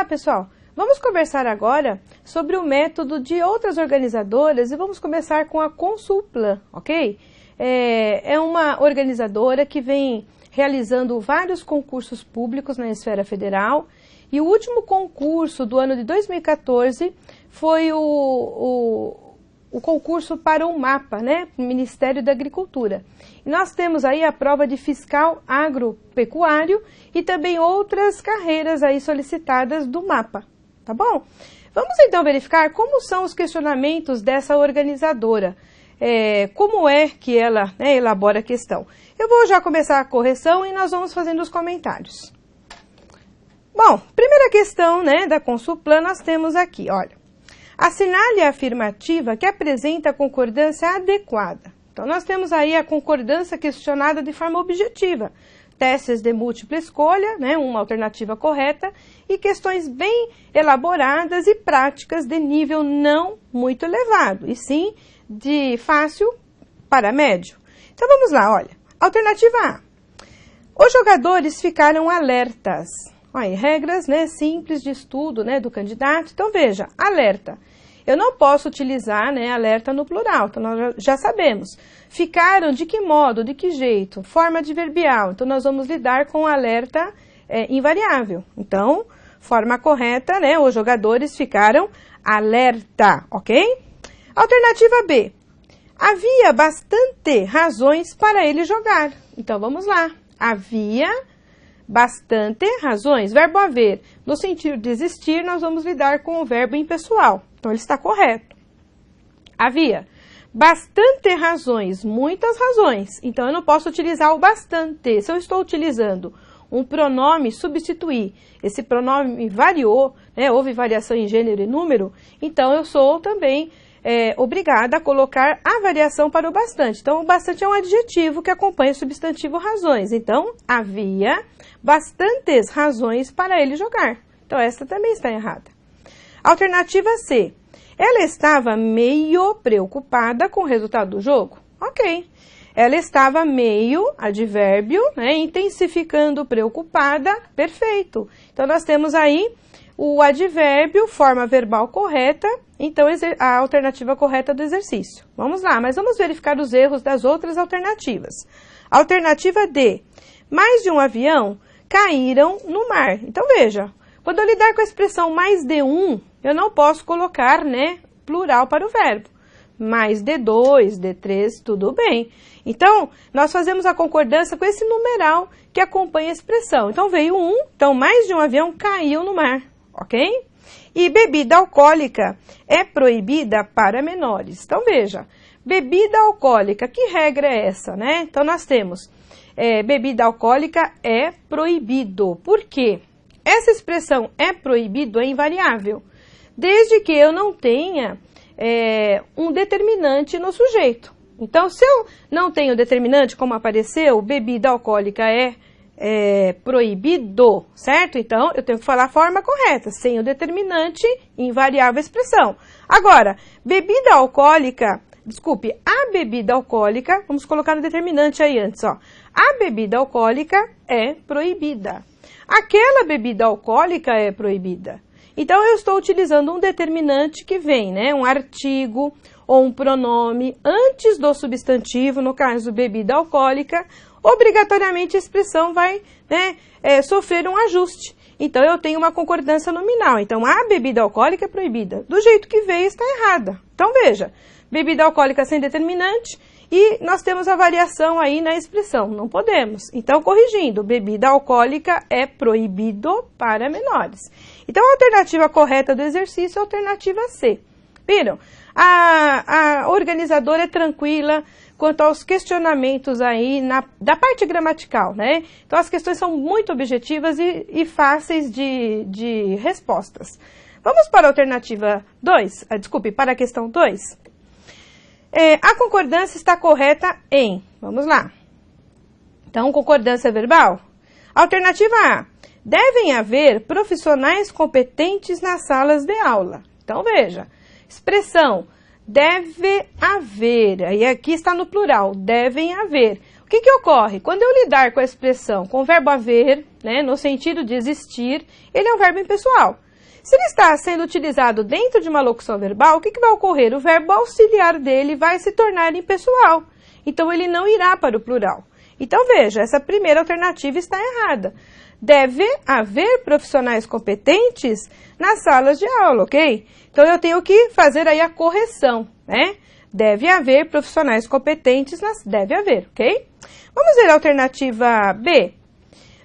Olá, pessoal! Vamos conversar agora sobre o método de outras organizadoras e vamos começar com a Consulplan, ok? É uma organizadora que vem realizando vários concursos públicos na esfera federal e o último concurso do ano de 2014 foi o concurso para o MAPA, né? Ministério da Agricultura. E nós temos aí a prova de fiscal agropecuário e também outras carreiras aí solicitadas do MAPA, tá bom? Vamos então verificar como são os questionamentos dessa organizadora, como é que ela elabora a questão. Eu vou já começar a correção e nós vamos fazendo os comentários. Bom, primeira questão, né, da Consulplan nós temos aqui, olha. Assinale a afirmativa que apresenta a concordância adequada. Então, nós temos aí a concordância questionada de forma objetiva. Testes de múltipla escolha, né, uma alternativa correta, e questões bem elaboradas e práticas de nível não muito elevado, e sim de fácil para médio. Então, vamos lá, olha. Alternativa A. Os jogadores ficaram alertas. Olha, regras, né, simples de estudo, né, do candidato. Então, veja, alerta. Eu não posso utilizar, né, alerta no plural, então nós já sabemos. Ficaram de que modo, de que jeito? Forma adverbial, então nós vamos lidar com alerta invariável. Então, forma correta, né, os jogadores ficaram alerta, ok? Alternativa B. Havia bastante razões para ele jogar. Então, vamos lá. Havia bastante razões. Verbo haver. No sentido de existir, nós vamos lidar com o verbo impessoal. Então, ele está correto. Havia bastante razões, muitas razões. Então, eu não posso utilizar o bastante. Se eu estou utilizando um pronome substituir, esse pronome variou, né, houve variação em gênero e número, então eu sou também obrigada a colocar a variação para o bastante. Então, o bastante é um adjetivo que acompanha o substantivo razões. Então, havia bastantes razões para ele jogar. Então, essa também está errada. Alternativa C. Ela estava meio preocupada com o resultado do jogo? Ok. Ela estava meio, advérbio, né, intensificando preocupada, perfeito. Então, nós temos aí o advérbio, forma verbal correta, então a alternativa correta do exercício. Vamos lá, mas vamos verificar os erros das outras alternativas. Alternativa D. Mais de um avião caíram no mar. Então, veja, quando eu lidar com a expressão mais de um, eu não posso colocar, né, plural para o verbo. Mais de dois, de três, tudo bem. Então, nós fazemos a concordância com esse numeral que acompanha a expressão. Então, veio um, então mais de um avião caiu no mar, ok? E bebida alcoólica é proibida para menores. Então, veja, bebida alcoólica, que regra é essa, né? Então, nós temos bebida alcoólica é proibido. Por quê? Essa expressão é proibido é invariável, desde que eu não tenha um determinante no sujeito. Então, se eu não tenho determinante, como apareceu, bebida alcoólica é proibido, certo? Então, eu tenho que falar a forma correta, sem o determinante, invariável expressão. Agora, bebida alcoólica, desculpe, a bebida alcoólica, vamos colocar no determinante aí antes, ó. A bebida alcoólica é proibida. Aquela bebida alcoólica é proibida. Então, eu estou utilizando um determinante que vem, né, um artigo ou um pronome antes do substantivo, no caso, bebida alcoólica, obrigatoriamente a expressão vai, né, sofrer um ajuste. Então, eu tenho uma concordância nominal. Então, a bebida alcoólica é proibida. Do jeito que veio, está errada. Então, veja, bebida alcoólica sem determinante e nós temos a variação aí na expressão. Não podemos. Então, corrigindo, bebida alcoólica é proibido para menores. Então, a alternativa correta do exercício é a alternativa C. Viram? A organizadora é tranquila quanto aos questionamentos aí da parte gramatical, né? Então, as questões são muito objetivas e fáceis de respostas. Vamos para a alternativa 2, desculpe, para a questão 2. A concordância está correta em, vamos lá. Então, concordância verbal. Alternativa A. Devem haver profissionais competentes nas salas de aula. Então, veja, expressão deve haver, aí aqui está no plural, devem haver. O que ocorre? Quando eu lidar com a expressão com o verbo haver, né, no sentido de existir, ele é um verbo impessoal. Se ele está sendo utilizado dentro de uma locução verbal, o que vai ocorrer? O verbo auxiliar dele vai se tornar impessoal. Então, ele não irá para o plural. Então, veja, essa primeira alternativa está errada. Deve haver profissionais competentes nas salas de aula, ok? Então, eu tenho que fazer aí a correção, né? Deve haver profissionais competentes, deve haver, ok? Vamos ver a alternativa B.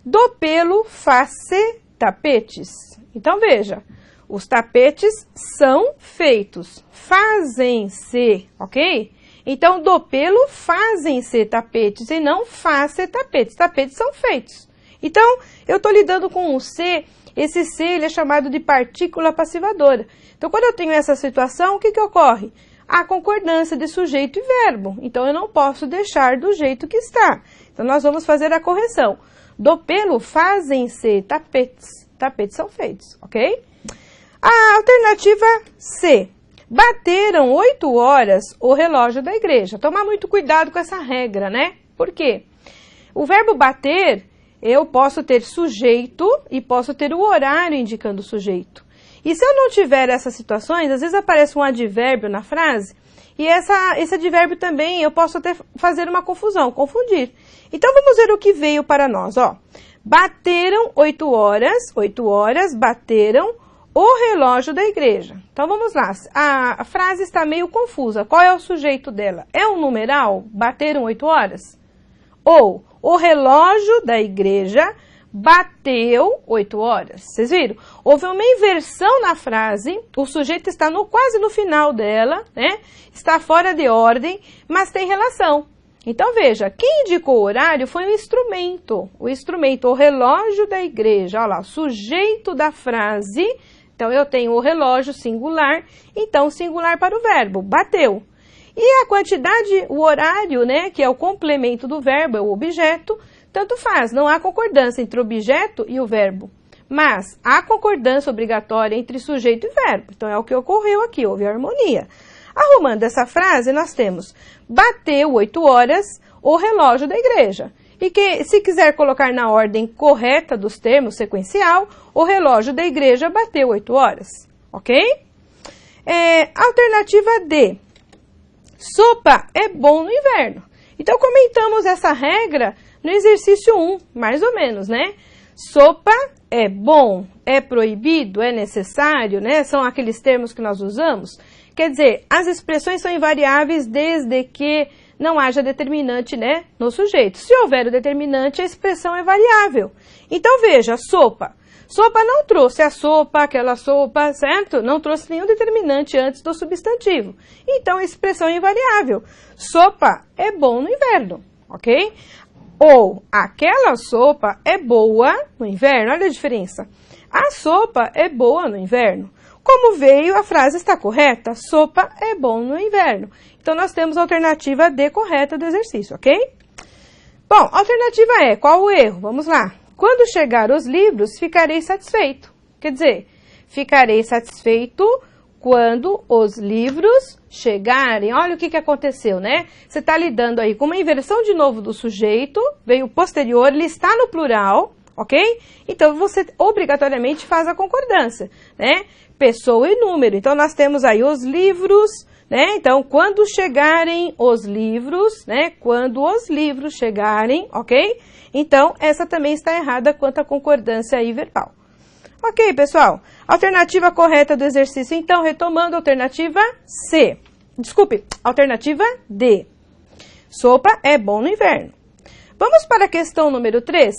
Do pelo faz-se tapetes. Então, veja, os tapetes são feitos, fazem-se, ok? Então, do pelo fazem-se tapetes e não faz-se tapetes. Tapetes são feitos. Então, eu estou lidando com o se, esse se ele é chamado de partícula passivadora. Então, quando eu tenho essa situação, o que ocorre? A concordância de sujeito e verbo. Então, eu não posso deixar do jeito que está. Então, nós vamos fazer a correção. Do pelo fazem-se tapetes. Tapetes são feitos, ok? A alternativa C. Bateram 8 horas o relógio da igreja. Tomar muito cuidado com essa regra, né? Por quê? O verbo bater, eu posso ter sujeito e posso ter o horário indicando o sujeito. E se eu não tiver essas situações, às vezes aparece um advérbio na frase, e esse advérbio também eu posso até fazer uma confusão, confundir. Então, vamos ver o que veio para nós, ó. Bateram 8 horas, bateram o relógio da igreja. Então, vamos lá. A frase está meio confusa. Qual é o sujeito dela? É um numeral? Bateram 8 horas? Ou o relógio da igreja bateu 8 horas. Vocês viram? Houve uma inversão na frase, o sujeito está quase no final dela, né? Está fora de ordem, mas tem relação. Então, veja, quem indicou o horário foi o instrumento, o relógio da igreja. Olha lá, o sujeito da frase, então eu tenho o relógio singular, então singular para o verbo, bateu. E a quantidade, o horário, né, que é o complemento do verbo, é o objeto, tanto faz, não há concordância entre o objeto e o verbo. Mas há concordância obrigatória entre sujeito e verbo. Então, é o que ocorreu aqui, houve harmonia. Arrumando essa frase, nós temos bateu 8 horas o relógio da igreja. E que, se quiser colocar na ordem correta dos termos, sequencial, o relógio da igreja bateu 8 horas. Ok? Alternativa D. Sopa é bom no inverno. Então, comentamos essa regra no exercício 1, mais ou menos, né? Sopa é bom, é proibido, é necessário, né? São aqueles termos que nós usamos. Quer dizer, as expressões são invariáveis desde que não haja determinante, né, no sujeito. Se houver o determinante, a expressão é variável. Então, veja, sopa. Sopa não trouxe a sopa, aquela sopa, certo? Não trouxe nenhum determinante antes do substantivo. Então, a expressão é invariável. Sopa é bom no inverno, ok? Ou, aquela sopa é boa no inverno. Olha a diferença. A sopa é boa no inverno. Como veio, a frase está correta. Sopa é bom no inverno. Então, nós temos a alternativa D correta do exercício, ok? Bom, a alternativa é, qual o erro? Vamos lá. Quando chegar os livros, ficarei satisfeito. Quer dizer, ficarei satisfeito quando os livros chegarem. Olha o que aconteceu, né? Você está lidando aí com uma inversão de novo do sujeito, veio posterior, ele está no plural, ok? Então, você obrigatoriamente faz a concordância, né? Pessoa e número. Então, nós temos aí os livros, né? Então, quando chegarem os livros, né? Quando os livros chegarem, ok? Então, essa também está errada quanto à concordância aí verbal. Ok, pessoal? Alternativa correta do exercício, então, retomando a alternativa C. Desculpe, alternativa D. Sopa é bom no inverno. Vamos para a questão número 3.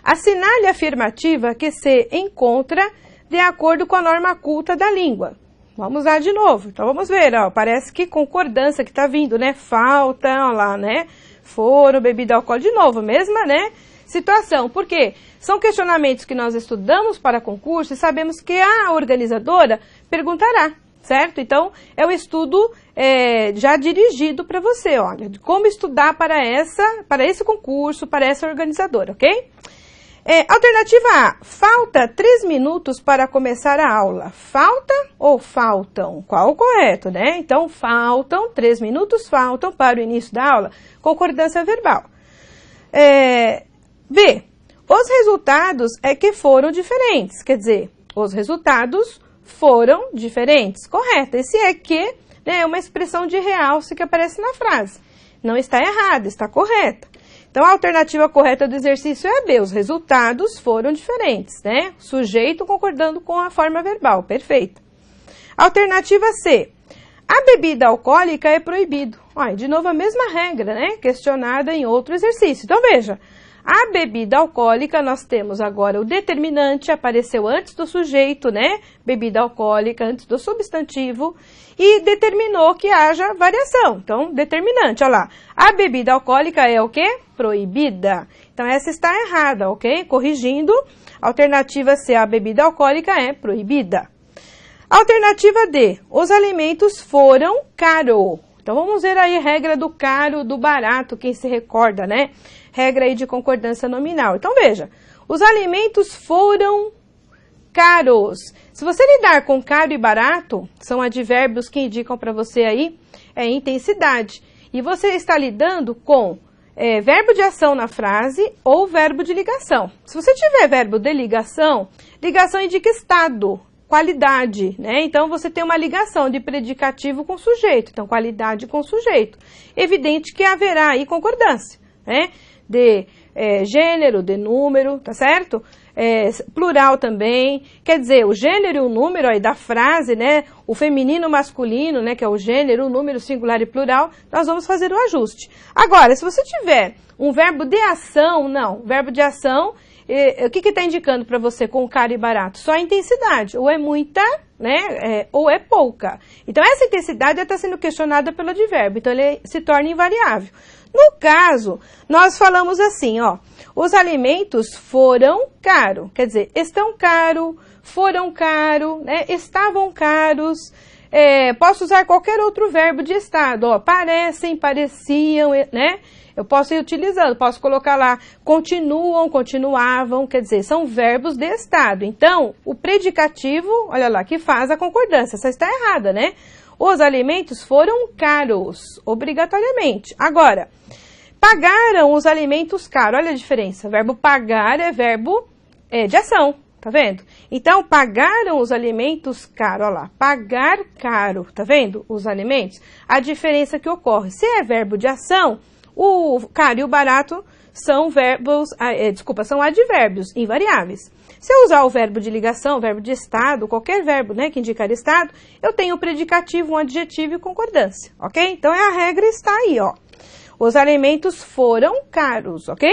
Assinale a afirmativa que se encontra de acordo com a norma culta da língua. Vamos lá de novo. Então, vamos ver, ó, parece que concordância que está vindo, né? Falta, ó lá, né? Foro, bebida alcoólica, de novo, mesma, né? Situação. Por quê? São questionamentos que nós estudamos para concurso e sabemos que a organizadora perguntará, certo? Então, é um estudo já dirigido para você, olha, de como estudar para esse concurso, para essa organizadora, ok? Alternativa A, falta 3 minutos para começar a aula. Falta ou faltam? Qual o correto, né? Então, faltam, 3 minutos faltam para o início da aula. Concordância verbal. B, os resultados é que foram diferentes. Quer dizer, os resultados foram diferentes. Correto. Esse é que, né, é uma expressão de realce que aparece na frase. Não está errada, está correta. Então, a alternativa correta do exercício é B. Os resultados foram diferentes, né? Sujeito concordando com a forma verbal. Perfeito. Alternativa C. A bebida alcoólica é proibido. Olha, de novo a mesma regra, né? Questionada em outro exercício. Então, veja. A bebida alcoólica, nós temos agora o determinante, apareceu antes do sujeito, né? Bebida alcoólica, antes do substantivo, e determinou que haja variação. Então, determinante, olha lá. A bebida alcoólica é o quê? Proibida. Então, essa está errada, ok? Corrigindo, alternativa C, a bebida alcoólica é proibida. Alternativa D, os alimentos foram caros. Então, vamos ver aí a regra do caro, do barato, quem se recorda, né? Regra aí de concordância nominal. Então, veja, os alimentos foram caros. Se você lidar com caro e barato, são advérbios que indicam para você aí intensidade. E você está lidando com verbo de ação na frase ou verbo de ligação. Se você tiver verbo de ligação, ligação indica estado, qualidade, né? Então, você tem uma ligação de predicativo com sujeito. Então, qualidade com sujeito. Evidente que haverá aí concordância, né? De gênero, de número, tá certo? Plural também, quer dizer, o gênero e o número aí da frase, né? O feminino, masculino, né? Que é o gênero, o número singular e plural, nós vamos fazer o ajuste. Agora, se você tiver um verbo de ação, não, verbo de ação, o que está indicando para você com caro e barato? Só a intensidade, ou é muita, né? Ou é pouca. Então, essa intensidade está sendo questionada pelo advérbio, então ele se torna invariável. No caso, nós falamos assim, ó, os alimentos foram caros, quer dizer, estão caros, foram caros, né, estavam caros, posso usar qualquer outro verbo de estado, ó, parecem, pareciam, né, eu posso ir utilizando, posso colocar lá, continuam, continuavam, quer dizer, são verbos de estado. Então, o predicativo, olha lá, que faz a concordância, essa está errada, né? Os alimentos foram caros, obrigatoriamente. Agora, pagaram os alimentos caros. Olha a diferença. O verbo pagar é verbo de ação, tá vendo? Então, pagaram os alimentos caros. Olha lá, pagar caro, tá vendo? Os alimentos. A diferença que ocorre. Se é verbo de ação, o caro e o barato são verbos, são advérbios invariáveis. Se eu usar o verbo de ligação, o verbo de estado, qualquer verbo, né, que indicar estado, eu tenho o predicativo, um adjetivo e concordância, ok? Então, a regra está aí, ó. Os alimentos foram caros, ok?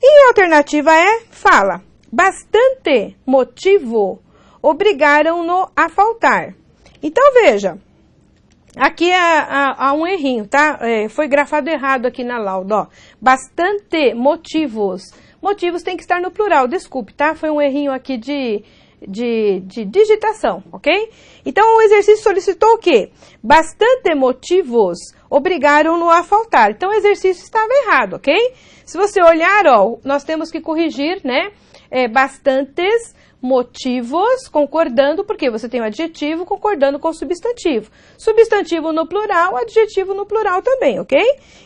E a alternativa fala, bastante motivo obrigaram-no a faltar. Então, veja, aqui há um errinho, tá? Foi grafado errado aqui na lauda, ó. Bastante motivos. Motivos tem que estar no plural, desculpe, tá? Foi um errinho aqui de digitação, ok? Então, o exercício solicitou o quê? Bastante motivos obrigaram-no a faltar. Então, o exercício estava errado, ok? Se você olhar, ó, nós temos que corrigir, né? Bastantes motivos concordando, porque você tem o adjetivo concordando com o substantivo. Substantivo no plural, adjetivo no plural também, ok?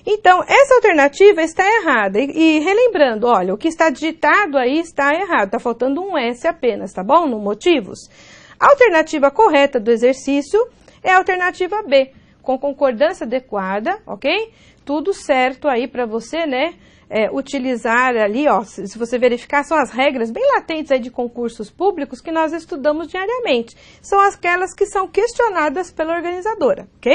Então, essa alternativa está errada. E relembrando, olha, o que está digitado aí está errado. Está faltando um S apenas, tá bom? No motivos. A alternativa correta do exercício é a alternativa B, com concordância adequada, ok? Tudo certo aí para você, né? Utilizar ali, ó, se você verificar, são as regras bem latentes aí de concursos públicos que nós estudamos diariamente. São aquelas que são questionadas pela organizadora, ok?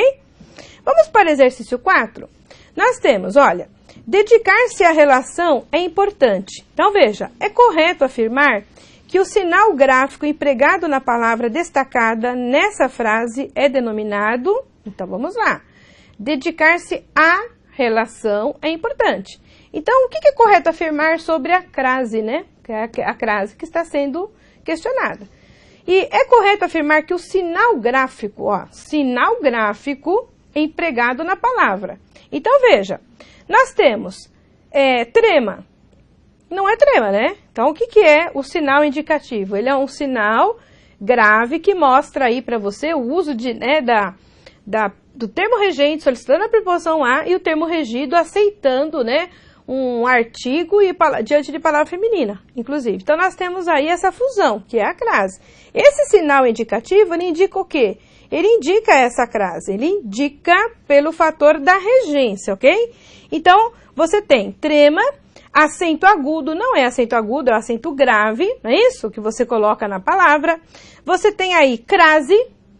Vamos para o exercício 4. Nós temos, olha, dedicar-se à relação é importante. Então, veja, é correto afirmar que o sinal gráfico empregado na palavra destacada nessa frase é denominado, então vamos lá, dedicar-se à relação é importante. Então, o que é correto afirmar sobre a crase, né? Que é a crase que está sendo questionada. E é correto afirmar que o sinal gráfico, ó, sinal gráfico empregado na palavra. Então, veja, nós temos trema. Não é trema, né? Então, o que é o sinal indicativo? Ele é um sinal grave que mostra aí para você o uso do termo regente solicitando a preposição a e o termo regido aceitando, né, um artigo e diante de palavra feminina, inclusive. Então, nós temos aí essa fusão, que é a crase. Esse sinal indicativo, ele indica o quê? Ele indica essa crase, ele indica pelo fator da regência, ok? Então, você tem trema, acento agudo, não é acento agudo, é acento grave, não é isso que você coloca na palavra. Você tem aí crase,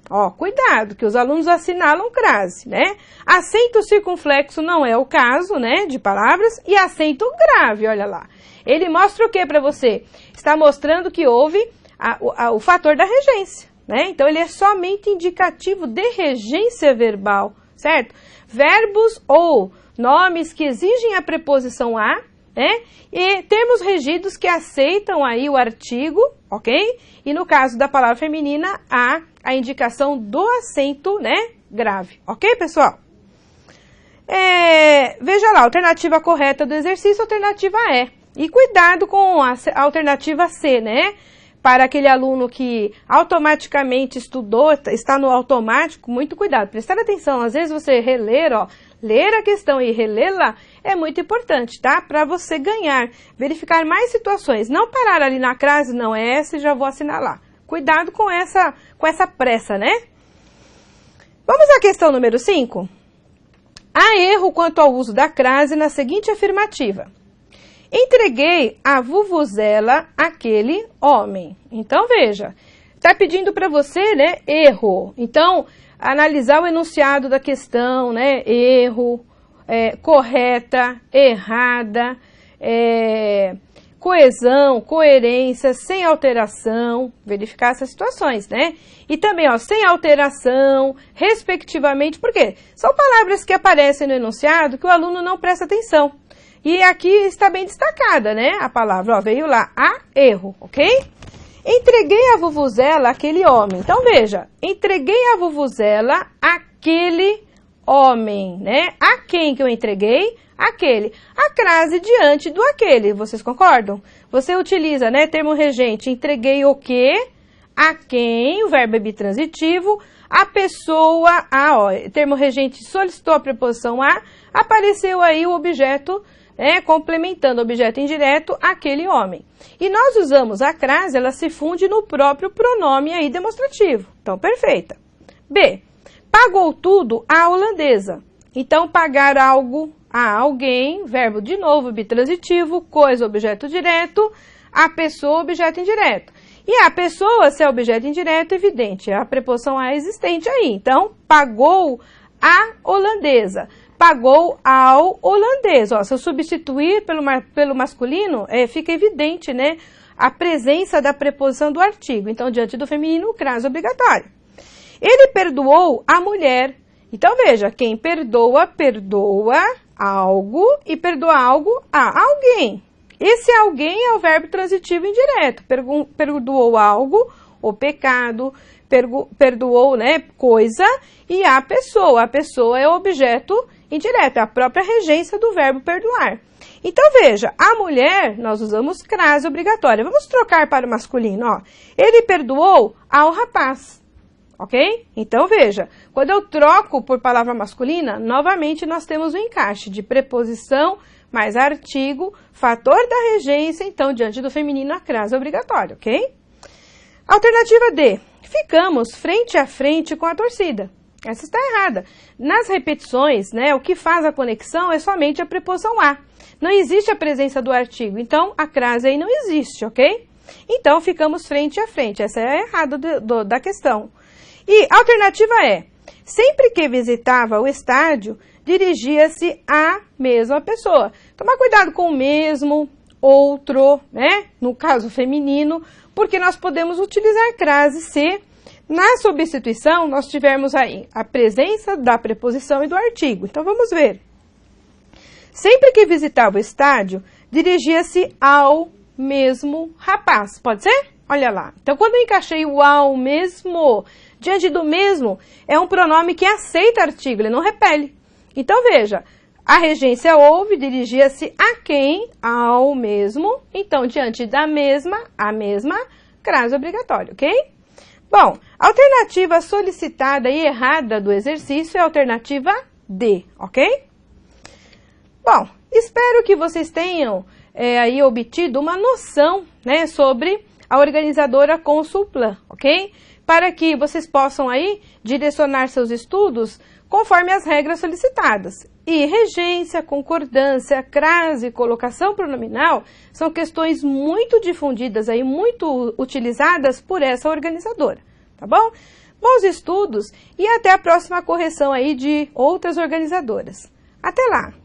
ó, cuidado, que os alunos assinalam crase, né? Acento circunflexo não é o caso, né, de palavras, e acento grave, olha lá. Ele mostra o que para você? Está mostrando que houve o fator da regência, né? Então, ele é somente indicativo de regência verbal, certo? Verbos ou nomes que exigem a preposição a, né? E termos regidos que aceitam aí o artigo, ok? E no caso da palavra feminina, a indicação do acento, né, grave, ok, pessoal? Veja lá, alternativa correta do exercício, alternativa E. E cuidado com a alternativa C, né? Para aquele aluno que automaticamente estudou, está no automático, muito cuidado, prestar atenção. Às vezes você reler, ó, ler a questão e relê-la é muito importante, tá? Para você ganhar, verificar mais situações. Não parar ali na crase, não é essa e já vou assinalar. Cuidado com essa pressa, né? Vamos à questão número 5? Há erro quanto ao uso da crase na seguinte afirmativa. Entreguei a vuvuzela àquele homem. Então, veja, está pedindo para você, né, erro. Então, analisar o enunciado da questão, né, erro, correta, errada, coesão, coerência, sem alteração, verificar essas situações, né? E também, ó, sem alteração, respectivamente, por quê? São palavras que aparecem no enunciado que o aluno não presta atenção. E aqui está bem destacada, né, a palavra, ó, veio lá, há erro, ok? Entreguei a vuvuzela àquele homem. Então, veja, entreguei a vuvuzela àquele homem, né? A quem que eu entreguei? Aquele. A crase diante do aquele, vocês concordam? Você utiliza, né, termo regente, entreguei o quê? A quem, o verbo é bitransitivo, a pessoa, termo regente solicitou a preposição a, apareceu aí o objeto, complementando o objeto indireto, aquele homem. E nós usamos a crase, ela se funde no próprio pronome aí demonstrativo. Então, perfeita. B. Pagou tudo a holandesa. Então, pagar algo a alguém, verbo de novo, bitransitivo, coisa, objeto direto, a pessoa, objeto indireto. E a pessoa, se é objeto indireto, evidente, é a preposição a existente aí. Então, pagou a holandesa. Pagou ao holandês. Ó, se eu substituir pelo masculino, fica evidente, né, a presença da preposição do artigo. Então, diante do feminino, crase obrigatório. Ele perdoou a mulher. Então, veja, quem perdoa, perdoa algo e perdoa algo a alguém. Esse alguém é o verbo transitivo indireto. Perdoou algo, o pecado, perdoou, né, coisa, e a pessoa. A pessoa é o objeto indireto, é a própria regência do verbo perdoar. Então, veja, a mulher, nós usamos crase obrigatória. Vamos trocar para o masculino, ó. Ele perdoou ao rapaz, ok? Então, veja, quando eu troco por palavra masculina, novamente nós temos o encaixe de preposição mais artigo, fator da regência, então, diante do feminino, a crase obrigatória, ok? Alternativa D. Ficamos frente a frente com a torcida. Essa está errada. Nas repetições, né, o que faz a conexão é somente a preposição a. Não existe a presença do artigo, então a crase aí não existe, ok? Então, ficamos frente a frente. Essa é a errada da questão. E a alternativa é, sempre que visitava o estádio, dirigia-se à mesma pessoa. Tomar cuidado com o mesmo, outro, né, no caso feminino, porque nós podemos utilizar crase se na substituição nós tivermos aí a presença da preposição e do artigo. Então, vamos ver. Sempre que visitava o estádio, dirigia-se ao mesmo rapaz. Pode ser? Olha lá. Então, quando eu encaixei o ao mesmo, diante do mesmo, é um pronome que aceita artigo, ele não repele. Então, veja, a regência houve, dirigia-se a quem? Ao mesmo. Então, diante da mesma, a mesma, crase obrigatório, ok? Bom, a alternativa solicitada e errada do exercício é a alternativa D, ok? Bom, Espero que vocês tenham aí obtido uma noção, né, sobre a organizadora Consulplan, ok? Para que vocês possam aí direcionar seus estudos conforme as regras solicitadas. E regência, concordância, crase, colocação pronominal são questões muito difundidas aí, muito utilizadas por essa organizadora, tá bom? Bons estudos e até a próxima correção aí de outras organizadoras. Até lá!